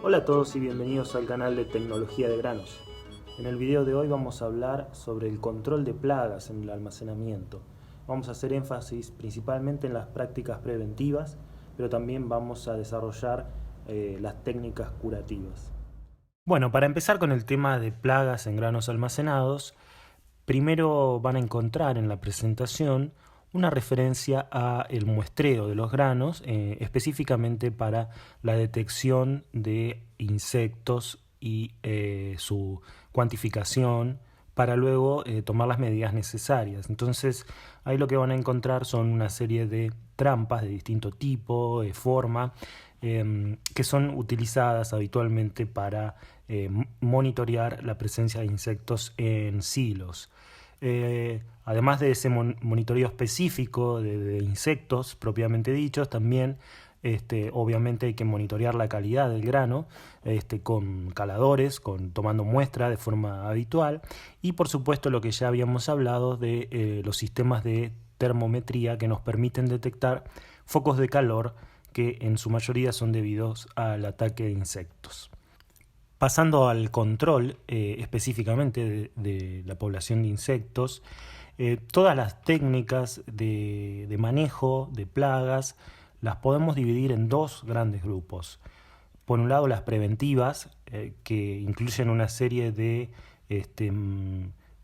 Hola a todos y bienvenidos al canal de Tecnología de Granos. En el video de hoy vamos a hablar sobre el control de plagas en el almacenamiento. Vamos a hacer énfasis principalmente en las prácticas preventivas, pero también vamos a desarrollar las técnicas curativas. Bueno, para empezar con el tema de plagas en granos almacenados, primero van a encontrar en la presentación una referencia a el muestreo de los granos, específicamente para la detección de insectos y su cuantificación para luego tomar las medidas necesarias. Entonces, ahí lo que van a encontrar son una serie de trampas de distinto tipo, forma, que son utilizadas habitualmente para monitorear la presencia de insectos en silos. Además de ese monitoreo específico de insectos propiamente dichos, también obviamente hay que monitorear la calidad del grano con caladores, tomando muestra de forma habitual, y por supuesto lo que ya habíamos hablado de los sistemas de termometría que nos permiten detectar focos de calor que en su mayoría son debidos al ataque de insectos. Pasando al control específicamente de la población de insectos, todas las técnicas de manejo de plagas las podemos dividir en dos grandes grupos. Por un lado, las preventivas, que incluyen una serie de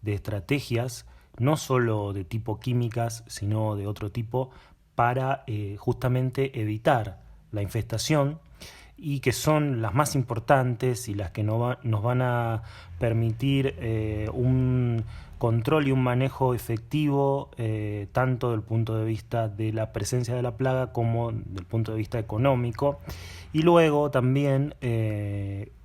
estrategias, no solo de tipo químicas, sino de otro tipo, para justamente evitar la infestación, y que son las más importantes y las que nos van a permitir un control y un manejo efectivo, tanto del punto de vista de la presencia de la plaga como del punto de vista económico. Y luego también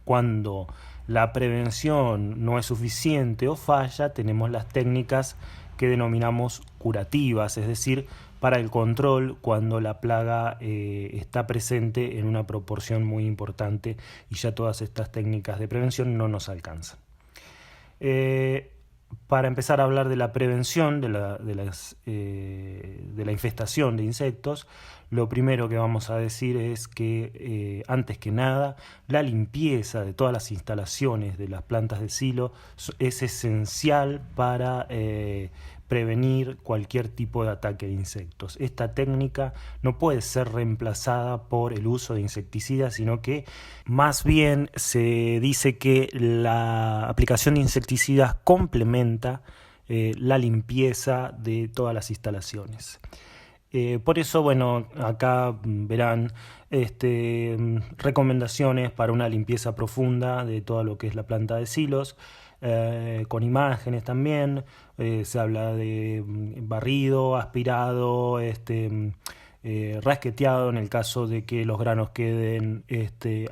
cuando la prevención no es suficiente o falla, tenemos las técnicas que denominamos curativas, es decir, para el control cuando la plaga está presente en una proporción muy importante y ya todas estas técnicas de prevención no nos alcanzan. Para empezar a hablar de la prevención de la infestación de insectos, lo primero que vamos a decir es que antes que nada la limpieza de todas las instalaciones de las plantas de silo es esencial para prevenir cualquier tipo de ataque de insectos. Esta técnica no puede ser reemplazada por el uso de insecticidas, sino que más bien se dice que la aplicación de insecticidas complementa la limpieza de todas las instalaciones. Por eso, bueno, acá verán recomendaciones para una limpieza profunda de todo lo que es la planta de silos, con imágenes también. Se habla de barrido, aspirado, rasqueteado en el caso de que los granos queden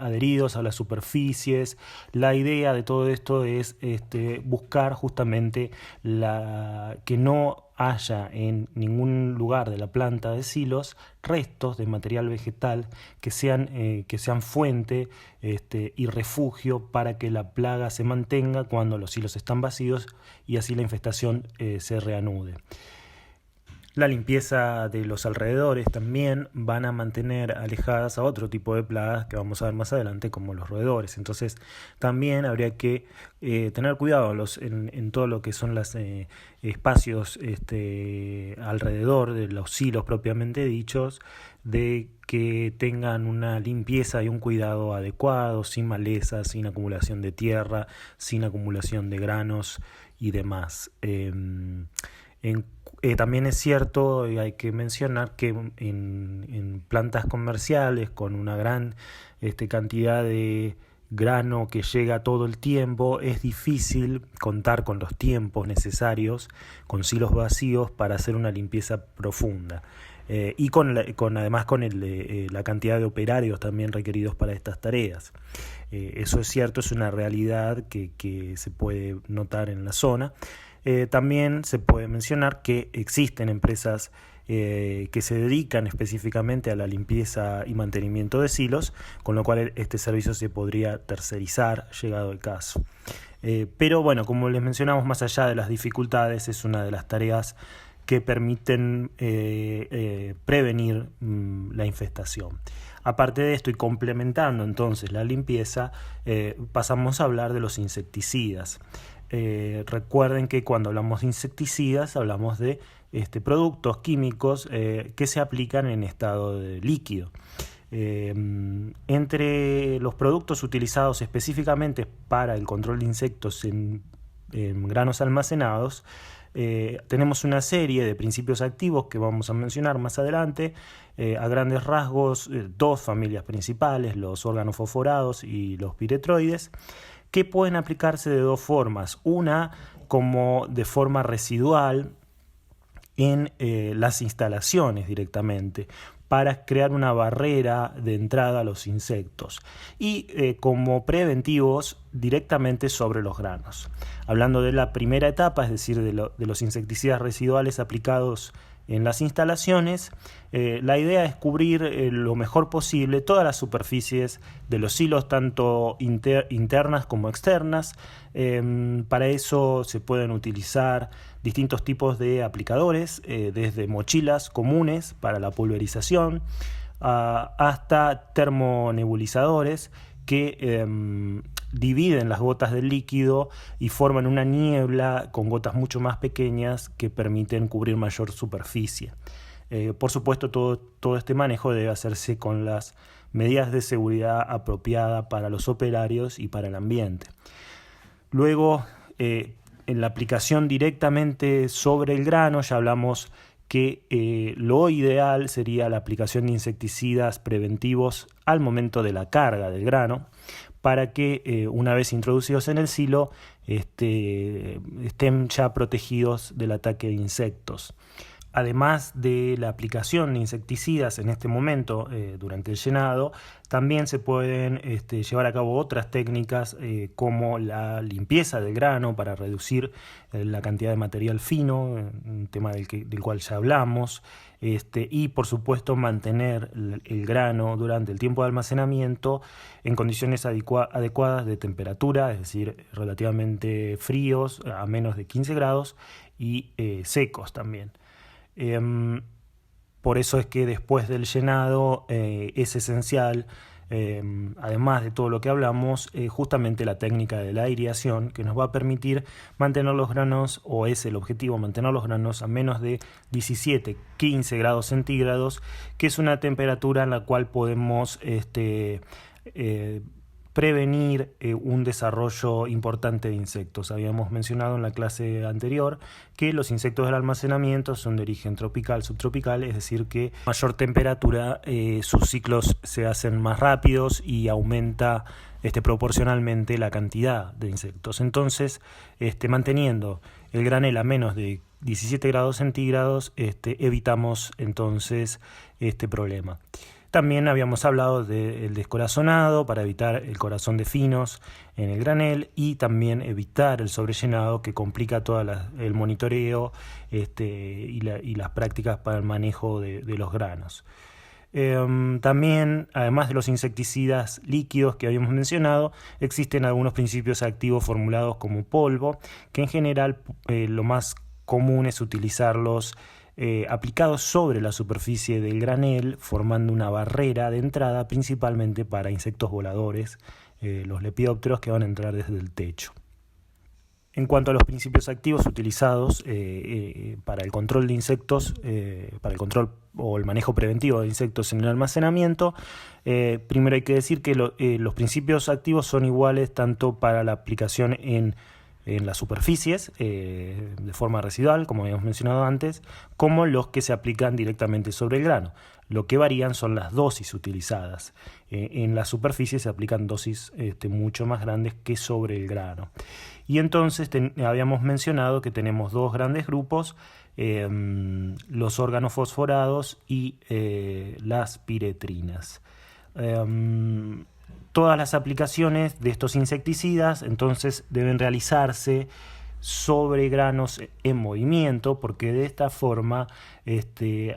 adheridos a las superficies. La idea de todo esto es buscar justamente que no haya en ningún lugar de la planta de silos restos de material vegetal que sean fuente y refugio para que la plaga se mantenga cuando los silos están vacíos y así la infestación se reanude. La limpieza de los alrededores también van a mantener alejadas a otro tipo de plagas que vamos a ver más adelante, como los roedores. Entonces también habría que tener cuidado en todo lo que son los espacios alrededor de los silos propiamente dichos, de que tengan una limpieza y un cuidado adecuado, sin malezas, sin acumulación de tierra, sin acumulación de granos y demás. También es cierto, y hay que mencionar, que en plantas comerciales con una gran cantidad de grano que llega todo el tiempo, es difícil contar con los tiempos necesarios, con silos vacíos, para hacer una limpieza profunda. Y además con la cantidad de operarios también requeridos para estas tareas. Eso es cierto, es una realidad que se puede notar en la zona. También se puede mencionar que existen empresas que se dedican específicamente a la limpieza y mantenimiento de silos, con lo cual este servicio se podría tercerizar llegado el caso. Pero bueno, como les mencionamos, más allá de las dificultades, es una de las tareas que permiten prevenir la infestación. Aparte de esto, y complementando entonces la limpieza, pasamos a hablar de los insecticidas. Recuerden que cuando hablamos de insecticidas hablamos de productos químicos que se aplican en estado de líquido. Entre los productos utilizados específicamente para el control de insectos en granos almacenados, tenemos una serie de principios activos que vamos a mencionar más adelante. A grandes rasgos, dos familias principales, los organofosforados y los piretroides, que pueden aplicarse de dos formas. Una como de forma residual en las instalaciones directamente, para crear una barrera de entrada a los insectos, y como preventivos directamente sobre los granos. Hablando de la primera etapa, es decir, de los insecticidas residuales aplicados en las instalaciones, la idea es cubrir lo mejor posible todas las superficies de los silos, tanto internas como externas. Para eso se pueden utilizar distintos tipos de aplicadores, desde mochilas comunes para la pulverización hasta termonebulizadores que dividen las gotas del líquido y forman una niebla con gotas mucho más pequeñas que permiten cubrir mayor superficie. Por supuesto, todo este manejo debe hacerse con las medidas de seguridad apropiadas para los operarios y para el ambiente. Luego, en la aplicación directamente sobre el grano, ya hablamos que lo ideal sería la aplicación de insecticidas preventivos al momento de la carga del grano, para que una vez introducidos en el silo estén ya protegidos del ataque de insectos. Además de la aplicación de insecticidas en este momento durante el llenado, también se pueden llevar a cabo otras técnicas como la limpieza del grano para reducir la cantidad de material fino, un tema del cual ya hablamos, y por supuesto mantener el grano durante el tiempo de almacenamiento en condiciones adecuadas de temperatura, es decir, relativamente fríos, a menos de 15 grados, y secos también. Por eso es que después del llenado es esencial, además de todo lo que hablamos, justamente la técnica de la aireación, que nos va a permitir mantener los granos, o es el objetivo, mantener los granos a menos de 17-15 grados centígrados, que es una temperatura en la cual podemos prevenir un desarrollo importante de insectos. Habíamos mencionado en la clase anterior que los insectos del almacenamiento son de origen tropical, subtropical, es decir que a mayor temperatura sus ciclos se hacen más rápidos y aumenta proporcionalmente la cantidad de insectos. Entonces, manteniendo el granel a menos de 17 grados centígrados, evitamos entonces este problema. También habíamos hablado del descorazonado para evitar el corazón de finos en el granel, y también evitar el sobrellenado, que complica todo el monitoreo y las prácticas para el manejo de los granos. También, además de los insecticidas líquidos que habíamos mencionado, existen algunos principios activos formulados como polvo, que en general lo más común es utilizarlos aplicados sobre la superficie del granel, formando una barrera de entrada principalmente para insectos voladores, los lepidópteros, que van a entrar desde el techo. En cuanto a los principios activos utilizados para el control de insectos, para el control o el manejo preventivo de insectos en el almacenamiento, primero hay que decir que los principios activos son iguales tanto para la aplicación en las superficies de forma residual, como habíamos mencionado antes, como los que se aplican directamente sobre el grano. Lo que varían son las dosis utilizadas. En las superficies se aplican dosis mucho más grandes que sobre el grano. Y entonces habíamos mencionado que tenemos dos grandes grupos, los organofosforados y las piretrinas. Todas las aplicaciones de estos insecticidas entonces deben realizarse sobre granos en movimiento, porque de esta forma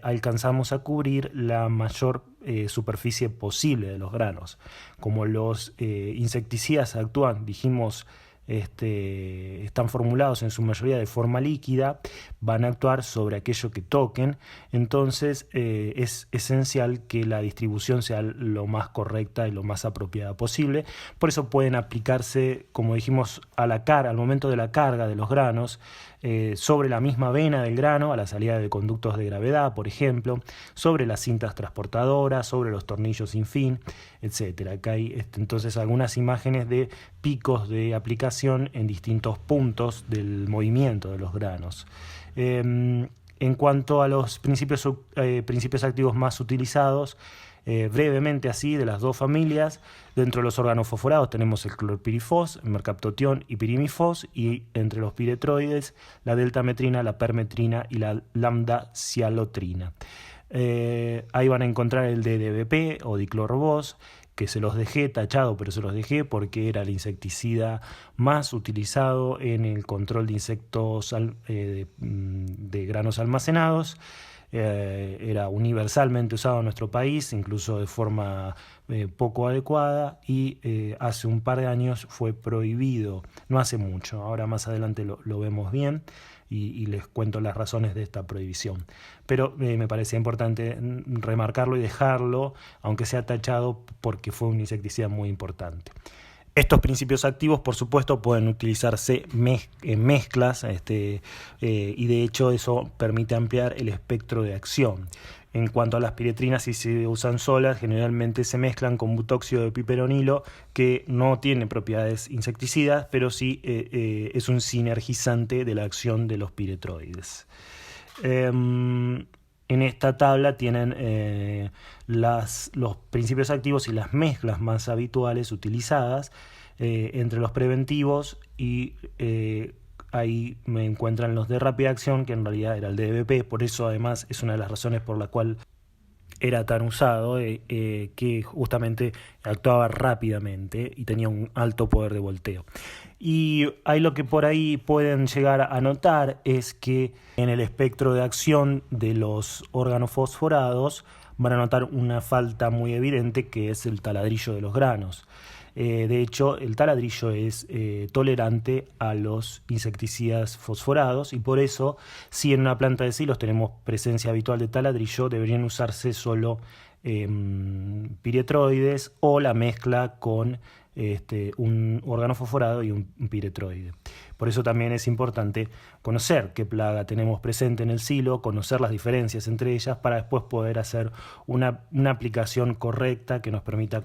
alcanzamos a cubrir la mayor superficie posible de los granos. Como los insecticidas actúan, dijimos, están formulados en su mayoría de forma líquida, van a actuar sobre aquello que toquen. Entonces es esencial que la distribución sea lo más correcta y lo más apropiada posible. Por eso pueden aplicarse, como dijimos, al momento de la carga de los granos, sobre la misma vena del grano, a la salida de conductos de gravedad, por ejemplo, sobre las cintas transportadoras, sobre los tornillos sin fin, etc. Acá hay entonces algunas imágenes de picos de aplicación en distintos puntos del movimiento de los granos. En cuanto a los principios activos más utilizados, brevemente así, de las dos familias, dentro de los órganos fosforados tenemos el clorpirifos, el mercaptotión y pirimifos, y entre los piretroides la deltametrina, la permetrina y la lambda-cialotrina. Ahí van a encontrar el DDBP o diclorbos, que se los dejé tachado, pero se los dejé porque era el insecticida más utilizado en el control de insectos de granos almacenados. Era universalmente usado en nuestro país, incluso de forma poco adecuada, y hace un par de años fue prohibido, no hace mucho, ahora más adelante lo vemos bien y les cuento las razones de esta prohibición. Pero me parecía importante remarcarlo y dejarlo, aunque sea tachado, porque fue un insecticida muy importante. Estos principios activos, por supuesto, pueden utilizarse en mezclas, y de hecho eso permite ampliar el espectro de acción. En cuanto a las piretrinas, si se usan solas, generalmente se mezclan con butóxido de piperonilo, que no tiene propiedades insecticidas, pero sí es un sinergizante de la acción de los piretroides. En esta tabla tienen los principios activos y las mezclas más habituales utilizadas entre los preventivos, y ahí me encuentran los de rápida acción, que en realidad era el DBP. Por eso además es una de las razones por la cual era tan usado, que justamente actuaba rápidamente y tenía un alto poder de volteo. Y ahí lo que por ahí pueden llegar a notar es que en el espectro de acción de los órganos fosforados van a notar una falta muy evidente, que es el taladrillo de los granos. De hecho, el taladrillo es tolerante a los insecticidas fosforados, y por eso, si en una planta de silos tenemos presencia habitual de taladrillo, deberían usarse solo piretroides o la mezcla con un órgano fosforado y un piretroide. Por eso también es importante conocer qué plaga tenemos presente en el silo, conocer las diferencias entre ellas, para después poder hacer una aplicación correcta que nos permita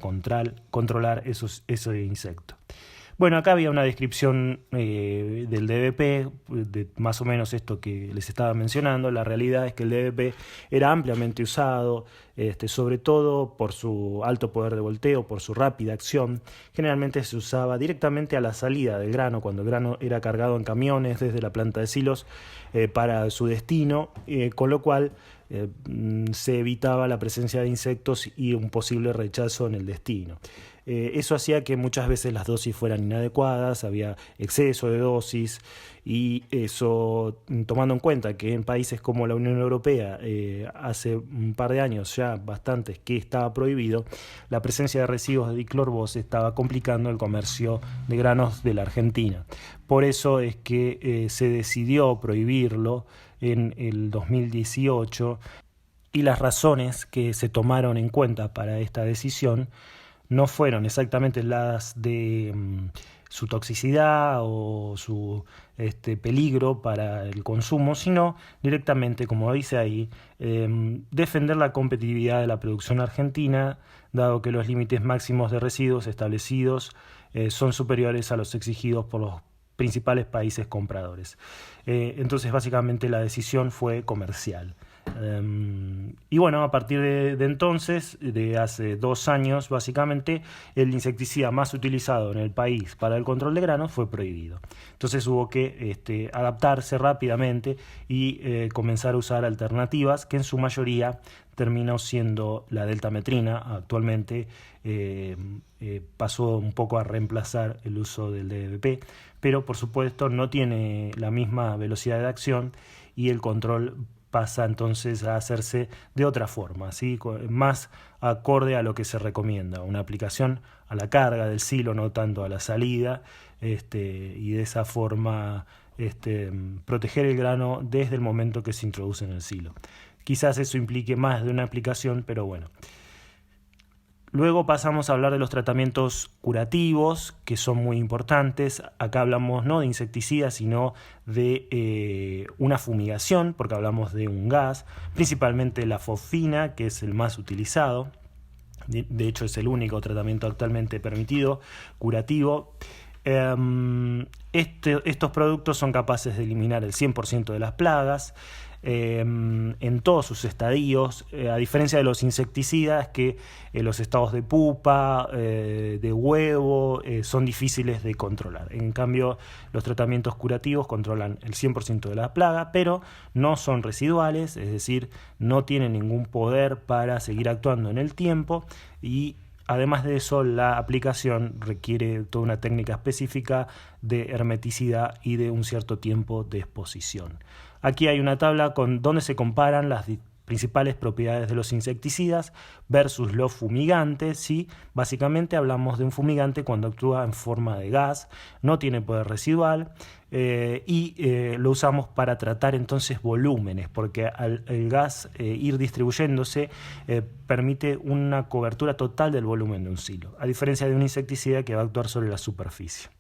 controlar ese insecto. Bueno, acá había una descripción del DBP, de más o menos esto que les estaba mencionando. La realidad es que el DBP era ampliamente usado, sobre todo por su alto poder de volteo, por su rápida acción. Generalmente se usaba directamente a la salida del grano, cuando el grano era cargado en camiones desde la planta de silos para su destino, con lo cual se evitaba la presencia de insectos y un posible rechazo en el destino. Eso hacía que muchas veces las dosis fueran inadecuadas, había exceso de dosis, y eso, tomando en cuenta que en países como la Unión Europea hace un par de años ya bastantes que estaba prohibido, la presencia de residuos de diclorbos estaba complicando el comercio de granos de la Argentina. Por eso es que se decidió prohibirlo en el 2018, y las razones que se tomaron en cuenta para esta decisión no fueron exactamente las de su toxicidad o su peligro para el consumo, sino directamente, como dice ahí, defender la competitividad de la producción argentina, dado que los límites máximos de residuos establecidos son superiores a los exigidos por los principales países compradores. Entonces, básicamente, la decisión fue comercial. Y bueno, a partir de entonces, de hace 2 años básicamente, el insecticida más utilizado en el país para el control de granos fue prohibido. Entonces hubo que adaptarse rápidamente y comenzar a usar alternativas, que en su mayoría terminó siendo la deltametrina. Actualmente pasó un poco a reemplazar el uso del DBP, pero por supuesto no tiene la misma velocidad de acción y el control pasa entonces a hacerse de otra forma, ¿sí? Más acorde a lo que se recomienda, una aplicación a la carga del silo, no tanto a la salida, y de esa forma proteger el grano desde el momento que se introduce en el silo. Quizás eso implique más de una aplicación, pero bueno. Luego pasamos a hablar de los tratamientos curativos, que son muy importantes. Acá hablamos no de insecticidas, sino de una fumigación, porque hablamos de un gas, principalmente la fosfina, que es el más utilizado. De hecho, es el único tratamiento actualmente permitido, curativo. Estos productos son capaces de eliminar el 100% de las plagas en todos sus estadios, a diferencia de los insecticidas que los estados de pupa, de huevo, son difíciles de controlar. En cambio, los tratamientos curativos controlan el 100% de la plaga, pero no son residuales, es decir, no tienen ningún poder para seguir actuando en el tiempo, y además de eso, la aplicación requiere toda una técnica específica de hermeticidad y de un cierto tiempo de exposición. Aquí hay una tabla donde se comparan las principales propiedades de los insecticidas versus los fumigantes, ¿sí? Básicamente hablamos de un fumigante cuando actúa en forma de gas, no tiene poder residual, lo usamos para tratar entonces volúmenes, porque al el gas ir distribuyéndose permite una cobertura total del volumen de un silo, a diferencia de un insecticida que va a actuar sobre la superficie.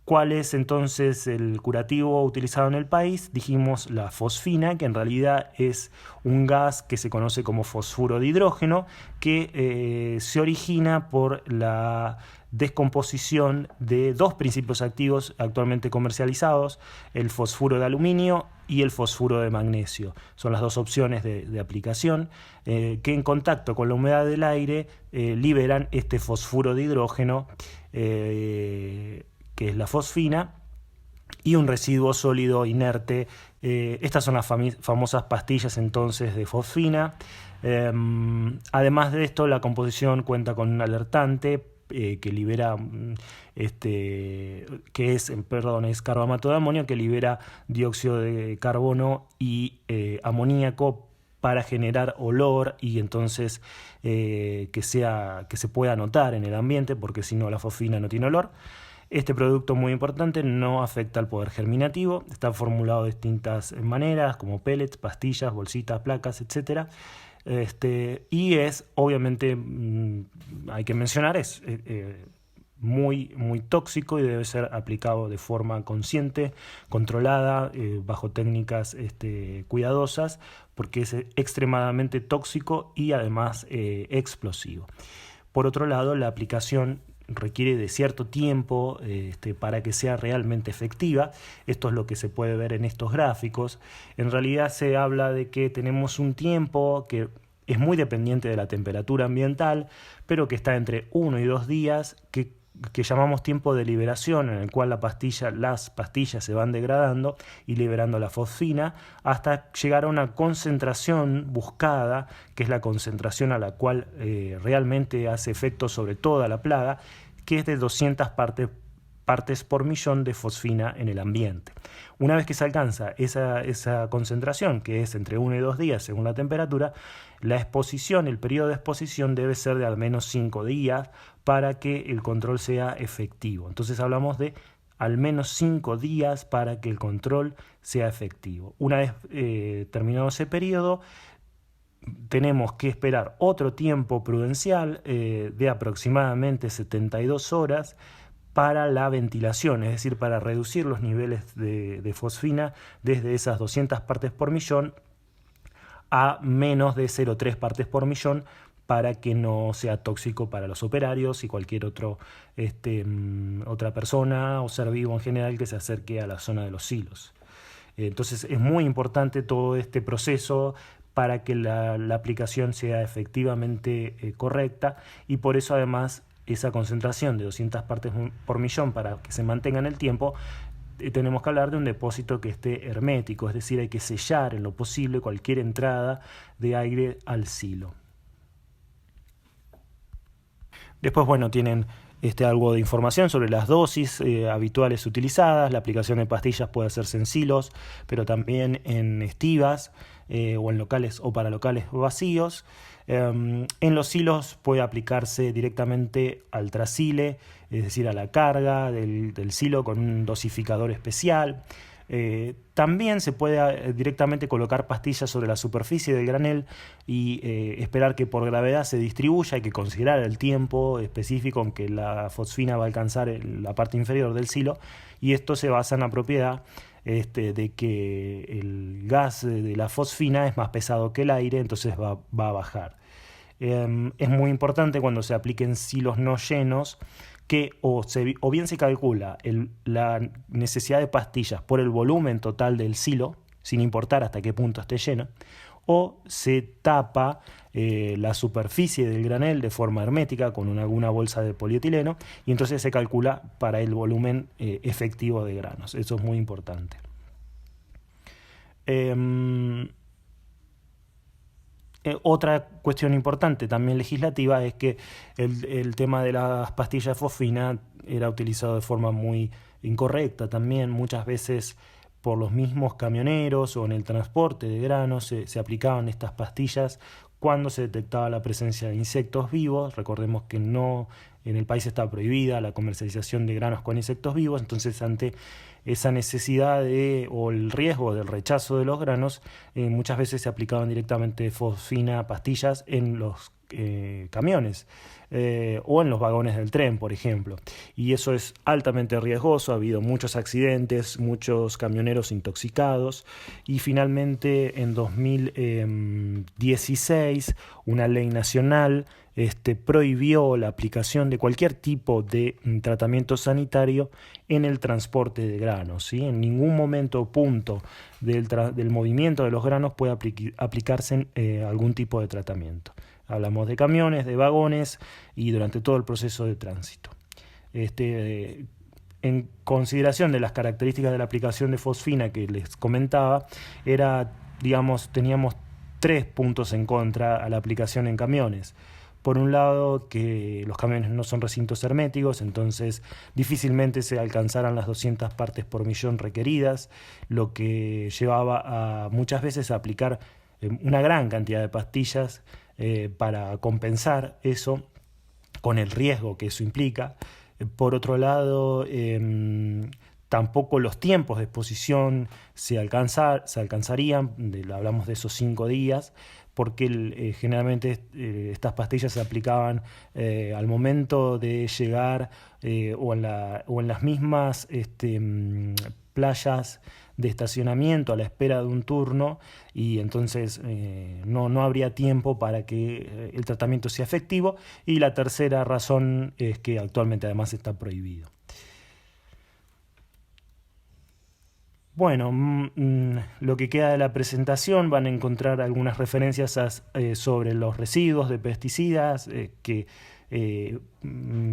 ¿Cuál es entonces el curativo utilizado en el país? Dijimos la fosfina, que en realidad es un gas que se conoce como fosfuro de hidrógeno, que se origina por la descomposición de dos principios activos actualmente comercializados, el fosfuro de aluminio y el fosfuro de magnesio. Son las dos opciones de aplicación que en contacto con la humedad del aire liberan este fosfuro de hidrógeno, que es la fosfina, y un residuo sólido inerte. Estas son las famosas pastillas entonces de fosfina. Además de esto, la composición cuenta con un alertante que libera, es carbamato de amonio, que libera dióxido de carbono y amoníaco para generar olor y entonces que se pueda notar en el ambiente, porque si no la fosfina no tiene olor. Este producto, muy importante, no afecta al poder germinativo, está formulado de distintas maneras, como pellets, pastillas, bolsitas, placas, etc. Y es, obviamente, hay que mencionar, es muy, muy tóxico y debe ser aplicado de forma consciente, controlada, bajo técnicas cuidadosas, porque es extremadamente tóxico y además explosivo. Por otro lado, la aplicación requiere de cierto tiempo para que sea realmente efectiva. Esto es lo que se puede ver en estos gráficos. En realidad se habla de que tenemos un tiempo que es muy dependiente de la temperatura ambiental, pero que está entre 1 y 2 días, que llamamos tiempo de liberación, en el cual las pastillas se van degradando y liberando la fosfina hasta llegar a una concentración buscada, que es la concentración a la cual realmente hace efecto sobre toda la plaga, que es de 200 partes por millón de fosfina en el ambiente. Una vez que se alcanza esa concentración, que es entre 1 y 2 días según la temperatura, el periodo de exposición debe ser de al menos 5 días para que el control sea efectivo. Entonces hablamos de al menos 5 días para que el control sea efectivo. Una vez terminado ese periodo, tenemos que esperar otro tiempo prudencial de aproximadamente 72 horas para la ventilación, es decir, para reducir los niveles de fosfina desde esas 200 partes por millón a menos de 0,3 partes por millón, para que no sea tóxico para los operarios y cualquier otra persona o ser vivo en general que se acerque a la zona de los silos. Entonces es muy importante todo este proceso para que la aplicación sea efectivamente correcta, y por eso además esa concentración de 200 partes por millón, para que se mantenga en el tiempo, tenemos que hablar de un depósito que esté hermético, es decir, hay que sellar en lo posible cualquier entrada de aire al silo. Después, tienen algo de información sobre las dosis habituales utilizadas. La aplicación de pastillas puede hacerse en silos, pero también en estivas o en locales o para locales vacíos. En los silos puede aplicarse directamente al trasile, es decir, a la carga del silo con un dosificador especial. También se puede directamente colocar pastillas sobre la superficie del granel y esperar que por gravedad se distribuya. Hay que considerar el tiempo específico en que la fosfina va a alcanzar la parte inferior del silo, y esto se basa en la propiedad de que el gas de la fosfina es más pesado que el aire, entonces va a bajar. Es muy importante cuando se apliquen silos no llenos que o bien se calcula la necesidad de pastillas por el volumen total del silo, sin importar hasta qué punto esté lleno, o se tapa la superficie del granel de forma hermética con alguna bolsa de polietileno, y entonces se calcula para el volumen efectivo de granos. Eso es muy importante. Otra cuestión importante también legislativa es que el tema de las pastillas de fosfina era utilizado de forma muy incorrecta también. Muchas veces por los mismos camioneros o en el transporte de granos se aplicaban estas pastillas cuando se detectaba la presencia de insectos vivos. Recordemos que no, en el país está prohibida la comercialización de granos con insectos vivos, entonces ante esa necesidad o el riesgo del rechazo de los granos, muchas veces se aplicaban directamente fosfina, pastillas en los camiones o en los vagones del tren, por ejemplo. Y eso es altamente riesgoso. Ha habido muchos accidentes, muchos camioneros intoxicados, y finalmente en 2016 una ley nacional prohibió la aplicación de cualquier tipo de tratamiento sanitario en el transporte de granos, ¿sí? En ningún momento o punto del movimiento de los granos puede aplicarse algún tipo de tratamiento. Hablamos de camiones, de vagones y durante todo el proceso de tránsito. En consideración de las características de la aplicación de fosfina que les comentaba, teníamos 3 puntos en contra a la aplicación en camiones. Por un lado, que los camiones no son recintos herméticos, entonces difícilmente se alcanzaran las 200 partes por millón requeridas, lo que llevaba a muchas veces a aplicar una gran cantidad de pastillas para compensar eso, con el riesgo que eso implica. Por otro lado, tampoco los tiempos de exposición se alcanzarían, hablamos de esos 5 días, porque generalmente estas pastillas se aplicaban al momento de llegar o en las mismas playas de estacionamiento a la espera de un turno, y entonces no habría tiempo para que el tratamiento sea efectivo. Y la tercera razón es que actualmente además está prohibido. Bueno, lo que queda de la presentación, van a encontrar algunas referencias sobre los residuos de pesticidas, que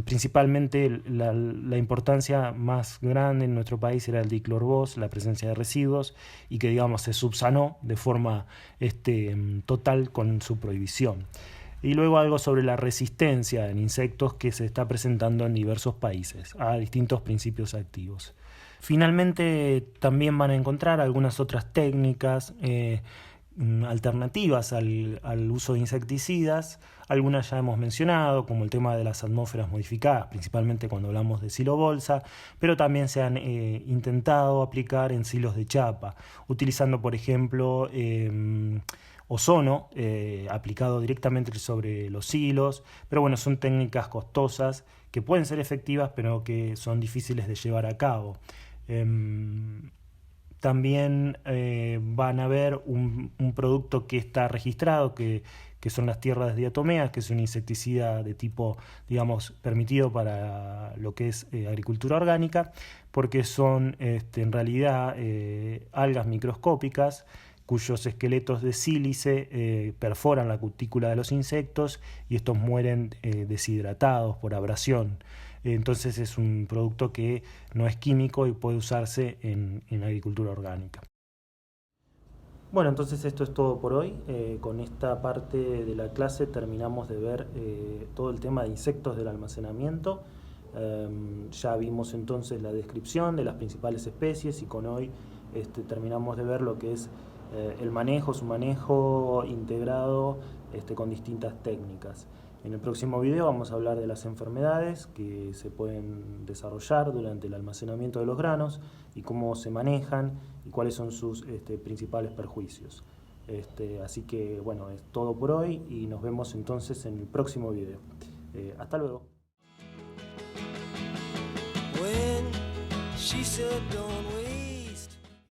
principalmente la importancia más grande en nuestro país era el diclorbos, la presencia de residuos, y que se subsanó de forma total con su prohibición. Y luego algo sobre la resistencia en insectos que se está presentando en diversos países a distintos principios activos. Finalmente también van a encontrar algunas otras técnicas alternativas al uso de insecticidas. Algunas ya hemos mencionado, como el tema de las atmósferas modificadas, principalmente cuando hablamos de silo bolsa, pero también se han intentado aplicar en silos de chapa, utilizando por ejemplo ozono aplicado directamente sobre los silos. Pero bueno, son técnicas costosas que pueden ser efectivas, pero que son difíciles de llevar a cabo. También van a ver un producto que está registrado, que son las tierras diatomeas, que es un insecticida de tipo, permitido para lo que es agricultura orgánica, porque son en realidad algas microscópicas cuyos esqueletos de sílice perforan la cutícula de los insectos, y estos mueren deshidratados por abrasión. Entonces es un producto que no es químico y puede usarse en agricultura orgánica. Bueno, entonces esto es todo por hoy. Con esta parte de la clase terminamos de ver todo el tema de insectos del almacenamiento. Ya vimos entonces la descripción de las principales especies y con hoy terminamos de ver lo que es su manejo integrado con distintas técnicas. En el próximo video vamos a hablar de las enfermedades que se pueden desarrollar durante el almacenamiento de los granos y cómo se manejan y cuáles son sus principales perjuicios. Así que bueno, es todo por hoy y nos vemos entonces en el próximo video. Hasta luego. When she said, "Don't